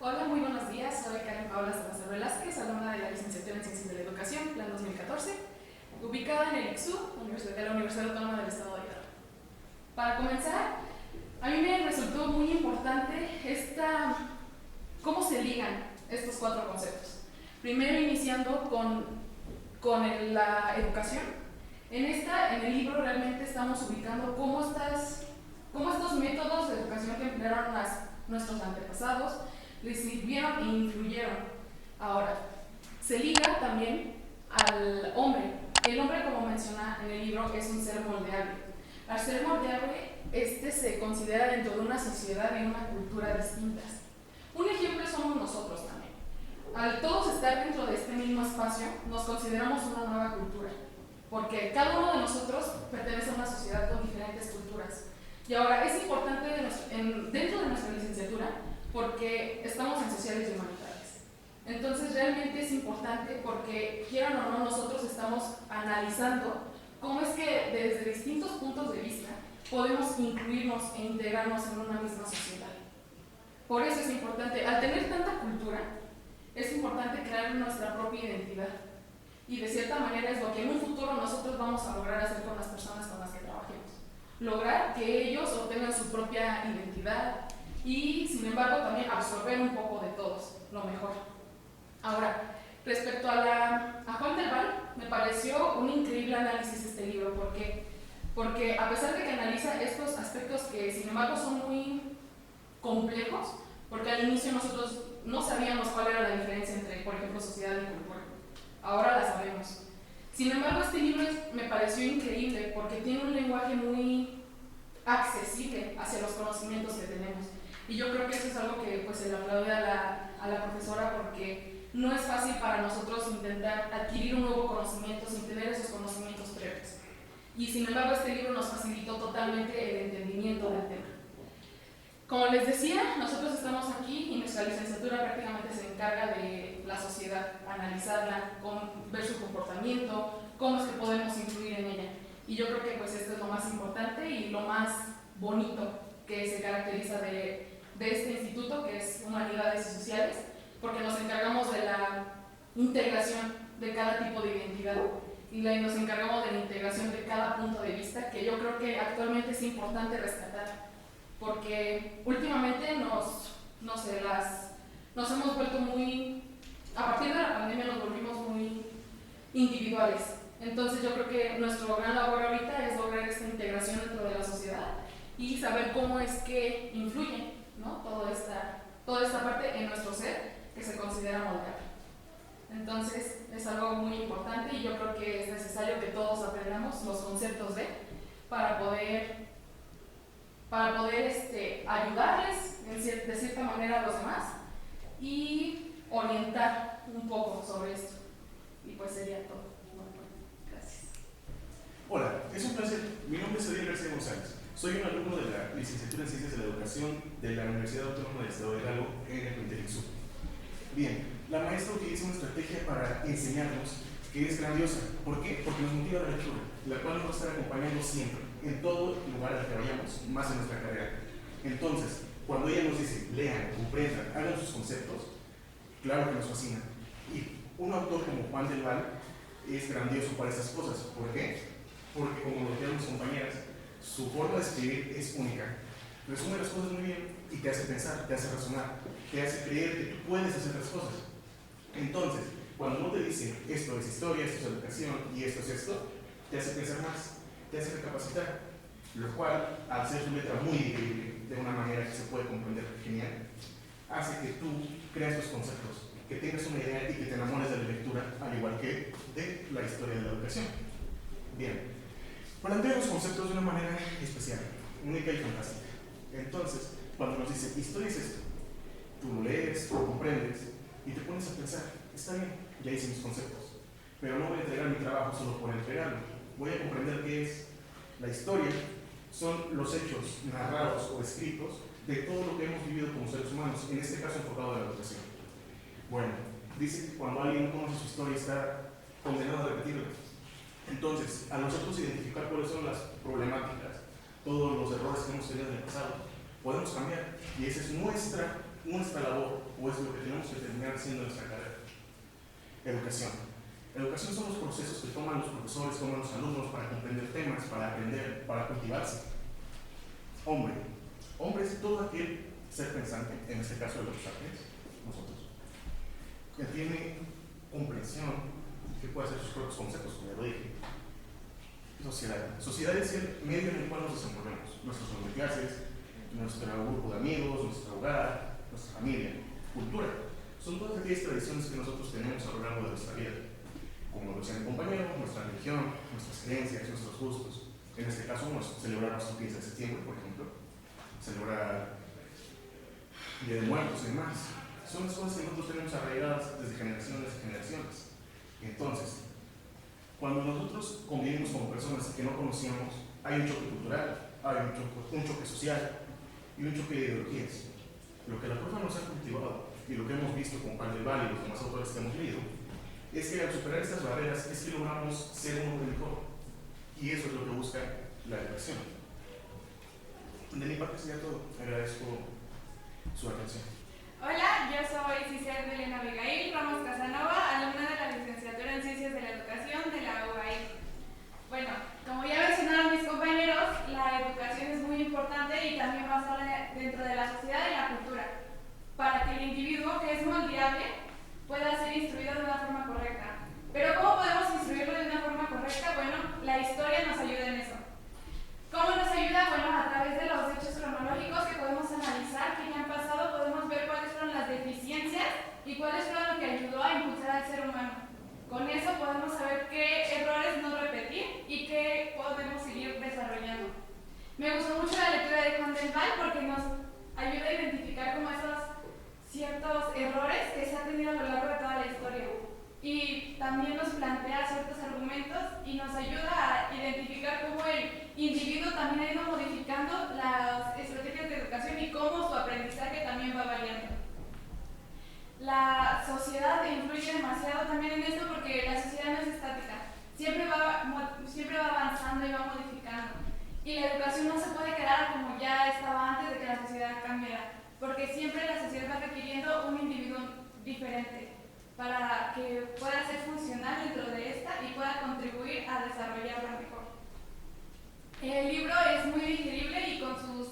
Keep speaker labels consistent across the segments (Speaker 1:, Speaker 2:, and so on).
Speaker 1: Hola, muy buenos días. Soy Karen Paola Salazar Velázquez, alumna de la licenciatura en Ciencias de la Educación, plan 2014, ubicada en el ICSU, de la Universidad Autónoma del Estado de Hidalgo. Para comenzar, a mí me resultó muy importante cómo se ligan estos cuatro conceptos. Primero, iniciando con la educación. En el libro realmente estamos ubicando cómo estos métodos de educación que emplearon nuestros antepasados les sirvieron e influyeron. Ahora, se liga también al hombre. El hombre, como menciona en el libro, es un ser moldeable. Al ser moldeable, se considera dentro de una sociedad y una cultura distintas. Un ejemplo somos nosotros también. Al todos estar dentro de este mismo espacio, nos consideramos una nueva cultura, porque cada uno de nosotros pertenece a una sociedad con diferentes culturas. Y ahora, es importante dentro de nuestra licenciatura, porque estamos en sociales y humanidades. Entonces realmente es importante porque, quieran o no, nosotros estamos analizando cómo es que desde distintos puntos de vista podemos incluirnos e integrarnos en una misma sociedad. Por eso es importante, al tener tanta cultura, es importante crear nuestra propia identidad. Y de cierta manera es lo que en un futuro nosotros vamos a lograr hacer con las personas con las que trabajemos. Lograr que ellos obtengan su propia identidad, y sin embargo también absorber un poco de todos, lo mejor. Ahora, respecto a Juan del Val, me pareció un increíble análisis este libro, porque a pesar de que analiza estos aspectos que sin embargo son muy complejos, porque al inicio nosotros no sabíamos cuál era la diferencia entre, por ejemplo, sociedad y cultura. Ahora la sabemos. Sin embargo, este libro me pareció increíble porque tiene un lenguaje muy accesible hacia los conocimientos que tenemos. Y yo creo que eso es algo que pues, se le aplaude a la profesora, porque no es fácil para nosotros intentar adquirir un nuevo conocimiento sin tener esos conocimientos previos. Y sin embargo, este libro nos facilitó totalmente el entendimiento del tema. Como les decía, nosotros estamos aquí y nuestra licenciatura prácticamente se encarga de la sociedad, analizarla, ver su comportamiento, cómo es que podemos influir en ella. Y yo creo que pues esto es lo más importante y lo más bonito que se caracteriza de este instituto, que es Humanidades y Sociales, porque nos encargamos de la integración de cada tipo de identidad y nos encargamos de la integración de cada punto de vista, que yo creo que actualmente es importante rescatar, porque últimamente nos hemos vuelto a partir de la pandemia nos volvimos muy individuales. Entonces yo creo que nuestro gran labor ahorita es lograr esta integración dentro de la sociedad y saber cómo es que influye, ¿no?, toda esta parte en nuestro ser que se considera moldeable. Entonces es algo muy importante y yo creo que es necesario que todos aprendamos los conceptos para poder ayudarles de cierta manera a los demás y orientar un poco sobre esto. Y pues sería todo. Bueno, gracias.
Speaker 2: Hola, es un placer. Mi nombre es Ariel García González. Soy un alumno de la licenciatura en Ciencias de la Educación de la Universidad Autónoma del Estado de Hidalgo en el ICSU. Bien, la maestra utiliza una estrategia para enseñarnos que es grandiosa. ¿Por qué? Porque nos motiva la lectura, la cual nos va a estar acompañando siempre, en todo lugar al que vayamos, más en nuestra carrera. Entonces, cuando ella nos dice, lean, comprendan, hagan sus conceptos, claro que nos fascina. Y un autor como Juan del Val es grandioso para estas cosas. ¿Por qué? Porque, como lo dijeron mis compañeras, su forma de escribir es única. Resume las cosas muy bien y te hace pensar, te hace razonar, te hace creer que tú puedes hacer las cosas. Entonces, cuando uno te dice esto es historia, esto es educación y esto es esto, te hace pensar más, te hace recapacitar, lo cual, al ser su letra muy digerible, de una manera que se puede comprender genial, hace que tú creas tus conceptos, que tengas una idea y que te enamores de la lectura, al igual que de la historia de la educación. Bien, plantea los conceptos de una manera especial, única y fantástica. Entonces, cuando nos dice historia es esto, tú lo lees, lo comprendes y te pones a pensar, está bien, ya hice mis conceptos, pero no voy a entregar mi trabajo solo por entregarlo. Voy a comprender qué es la historia, son los hechos narrados o escritos de todo lo que hemos vivido como seres humanos, en este caso enfocado a la educación. Bueno, dice que cuando alguien no conoce su historia está condenado a repetirla. Entonces, a nosotros identificar cuáles son las problemáticas, todos los errores que hemos tenido en el pasado, podemos cambiar, y esa es nuestra nuestra labor, o es lo que tenemos que terminar haciendo en nuestra carrera. Educación. Educación son los procesos que toman los profesores, toman los alumnos para comprender temas, para aprender, para cultivarse. Hombre. Hombre es todo aquel ser pensante, en este caso de los sapiens, nosotros, que tiene comprensión, que puede hacer sus propios conceptos, como ya lo dije. Sociedad. Sociedad es el medio en el cual nos desenvolvemos. Nuestros salón de clases, nuestro grupo de amigos, nuestro hogar, nuestra familia. Cultura. Son todas aquellas tradiciones que nosotros tenemos a lo largo de nuestra vida. Como lo decía mi compañero, nuestra religión, nuestras creencias, nuestros gustos. En este caso, celebrar nuestro 15 de septiembre, por ejemplo. Celebrar Día de Muertos y demás. Son las cosas que nosotros tenemos arraigadas desde generaciones y generaciones. Entonces, cuando nosotros convivimos como personas que no conocíamos, hay un choque cultural, hay un choque social y un choque de ideologías. Lo que la prueba nos ha cultivado y lo que hemos visto con Pandelval y los demás autores que hemos leído es que al superar estas barreras es que logramos ser un hombre mejor, y eso es lo que busca la educación. De mi parte sería todo. Agradezco su atención.
Speaker 3: Hola, yo soy Cicer Belén Abigail Ramos Casanova, alumna de la licenciatura en Ciencias de la Educación de la UAI. Bueno, como ya mencionaron mis compañeros, la educación es muy importante y también basada dentro de la sociedad y la cultura, para que el individuo, que es moldeable, pueda ser instruido de una forma correcta. Pero ¿cómo podemos instruirlo de una forma correcta? Bueno, la historia nos ayuda en eso. ¿Cómo nos ayuda? Bueno, a través de los hechos cronológicos que podemos analizar, que ya han pasado, podemos ver cuáles fueron las deficiencias y cuáles fueron lo que ayudó a impulsar al ser humano. Con eso podemos saber qué errores no repetir y qué podemos seguir desarrollando. Me gustó mucho la lectura de Juan del Val porque nos ayuda a identificar como esos ciertos errores que se han tenido a lo largo de toda la historia. Y también nos plantea ciertos argumentos y nos ayuda a identificar cómo el individuo también ha ido modificando las estrategias de educación y cómo su aprendizaje también va variando. La sociedad influye demasiado también en esto porque la sociedad no es estática, siempre va avanzando y va modificando. Y la educación no se puede quedar como ya estaba antes de que la sociedad cambiara, porque siempre la sociedad va requiriendo un individuo diferente para que pueda ser funcional dentro de esta y pueda contribuir a desarrollarla mejor. El libro es muy digerible y con sus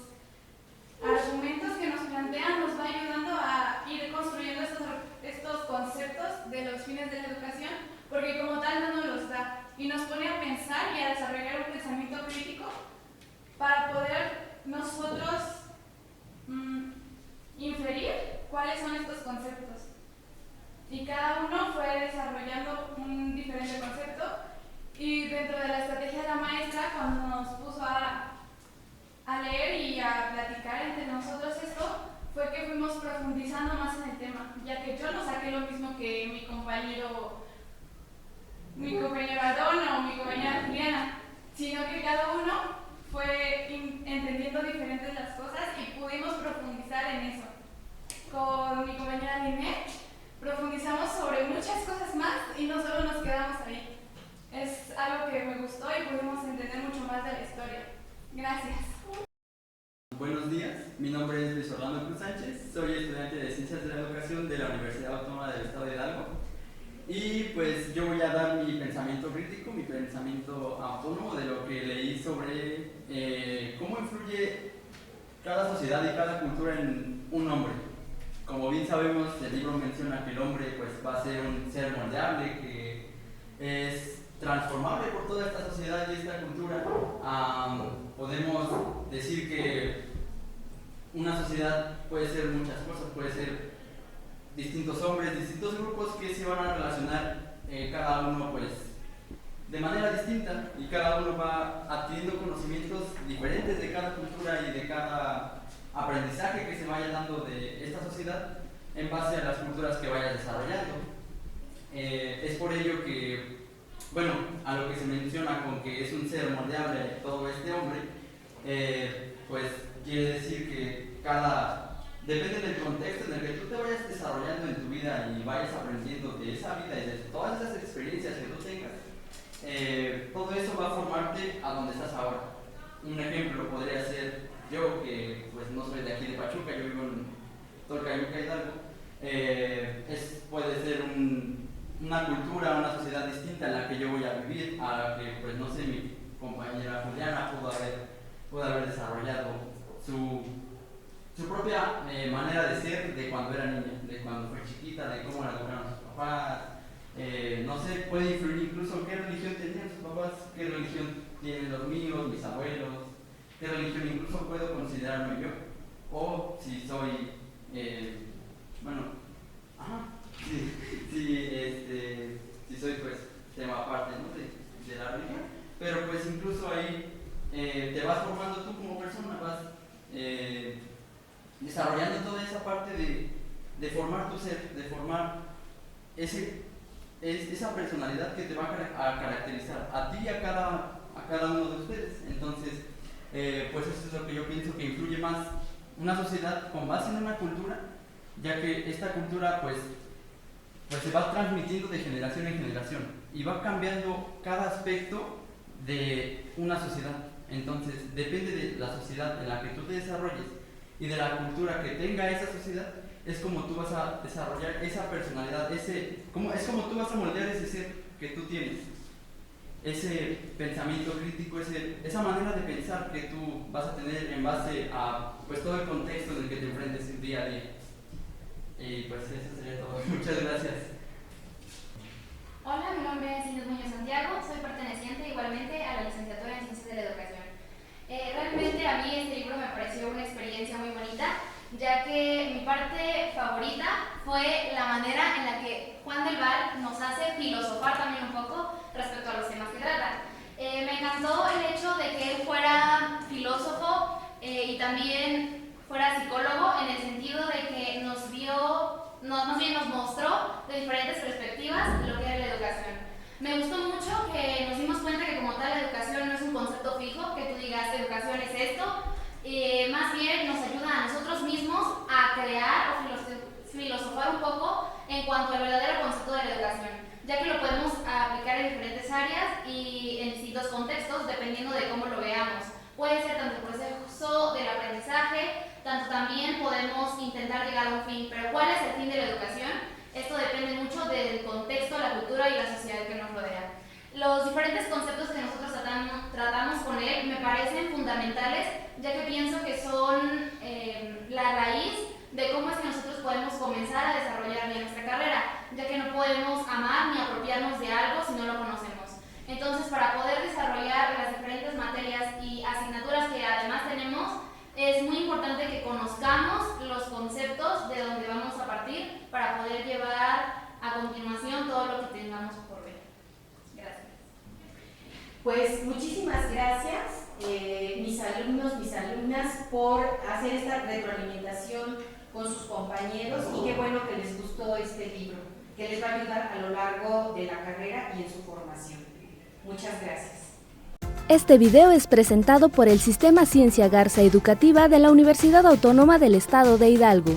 Speaker 3: argumentos que nos plantean nos va ayudando a ir construyendo estos conceptos de los fines de la educación, porque como tal no nos los da y nos pone a pensar y a desarrollar un pensamiento crítico para poder nosotros inferir cuáles son estos conceptos. Y cada uno fue desarrollando un diferente concepto, y dentro de la estrategia de la maestra, cuando nos puso a leer y a platicar entre nosotros esto, fue que fuimos profundizando más en el tema, ya que yo no saqué lo mismo que mi compañero Adorno o mi compañera Juliana, sino que cada uno fue entendiendo diferentes las cosas y pudimos profundizar en eso. Con mi compañera Linet profundizamos sobre muchas cosas más y no solo nos quedamos ahí. Es algo que me gustó y pudimos entender mucho más de la historia. Gracias.
Speaker 4: Buenos días, mi nombre es Luis Orlando Cruz Sánchez, soy estudiante de Ciencias de la Educación de la Universidad Autónoma del Estado de Hidalgo, y pues yo voy a dar mi pensamiento crítico, mi pensamiento autónomo de lo que leí sobre cómo influye cada sociedad y cada cultura en un hombre. Como bien sabemos, el libro menciona que el hombre pues va a ser un ser moldeable, que es transformable por toda esta sociedad y esta cultura. Podemos decir que una sociedad puede ser muchas cosas, puede ser distintos hombres, distintos grupos que se van a relacionar cada uno pues de manera distinta, y cada uno va adquiriendo conocimientos diferentes de cada cultura y de cada aprendizaje que se vaya dando de esta sociedad en base a las culturas que vaya desarrollando. Es por ello que, bueno, a lo que se menciona con que es un ser moldeable todo este hombre, pues quiere decir que depende del contexto en el que tú te vayas desarrollando en tu vida y vayas aprendiendo de esa vida y de todas esas experiencias que tú tengas, todo eso va a formarte a donde estás ahora. Un ejemplo podría ser yo, que pues no soy de aquí de Pachuca, yo vivo Tolcayuca Hidalgo, puede ser una cultura, una sociedad distinta en la que yo voy a vivir, a la que, pues no sé, mi compañera Juliana pudo haber desarrollado su propia manera de ser de cuando era niña, de cuando fue chiquita, de cómo la educaron sus papás. No sé, puede influir incluso qué religión tenían sus papás, qué religión tienen los míos, mis abuelos, qué religión incluso puedo considerarme yo, o si soy, si soy pues tema aparte, ¿no? de la religión, pero pues incluso ahí te vas formando tú como persona, vas desarrollando toda esa parte de formar tu ser, de formar esa personalidad que te va a caracterizar a ti y a cada uno de ustedes. Entonces, pues eso es lo que yo pienso que influye más una sociedad con base en una cultura, ya que esta cultura pues se va transmitiendo de generación en generación y va cambiando cada aspecto de una sociedad. Entonces, depende de la sociedad en la que tú te desarrolles y de la cultura que tenga esa sociedad, es como tú vas a desarrollar esa personalidad, es como tú vas a moldear ese ser que tú tienes, ese pensamiento crítico, esa manera de pensar que tú vas a tener en base a pues todo el contexto en el que te enfrentes día a día. Y pues eso sería todo. Muchas gracias.
Speaker 5: Hola, mi nombre es Inés Muñoz Santiago, soy perteneciente igualmente a la licenciatura en Ciencias de la Educación. Realmente a mí este libro me pareció una experiencia muy bonita, ya que mi parte favorita fue la manera en la que Juan del Val nos hace filosofar también un poco respecto a los temas que trata. Me encantó el hecho de que él fuera filósofo y también fuera psicólogo, en el sentido de que nos mostró de diferentes perspectivas lo que era la educación. Me gustó mucho que nos dimos cuenta que como tal la educación no es un concepto fijo, que tú digas educación es esto, más bien nos ayuda a nosotros mismos a crear o filosofar un poco en cuanto al verdadero concepto de la educación, ya que lo podemos aplicar en diferentes áreas y en distintos contextos dependiendo de cómo lo veamos. Puede ser tanto el proceso del aprendizaje, tanto también podemos intentar llegar a un fin, pero ¿cuál es el fin de la educación? Esto depende mucho del contexto, la cultura y la sociedad que nos rodea. Los diferentes conceptos que nosotros tratamos con él me parecen fundamentales, ya que pienso que son la raíz de cómo es que nosotros podemos comenzar a desarrollar bien nuestra carrera, ya que no podemos amar ni apropiarnos de algo si no lo conocemos. Entonces, para poder desarrollar las diferentes materias y asignaturas que además tenemos, es muy importante que conozcamos los conceptos de donde vamos a partir para poder llevar a continuación todo lo que tengamos por ver. Gracias.
Speaker 6: Pues muchísimas gracias, mis alumnos, mis alumnas, por hacer esta retroalimentación con sus compañeros, y qué bueno que les gustó este libro, que les va a ayudar a lo largo de la carrera y en su formación. Muchas gracias.
Speaker 7: Este video es presentado por el Sistema Ciencia Garza Educativa de la Universidad Autónoma del Estado de Hidalgo.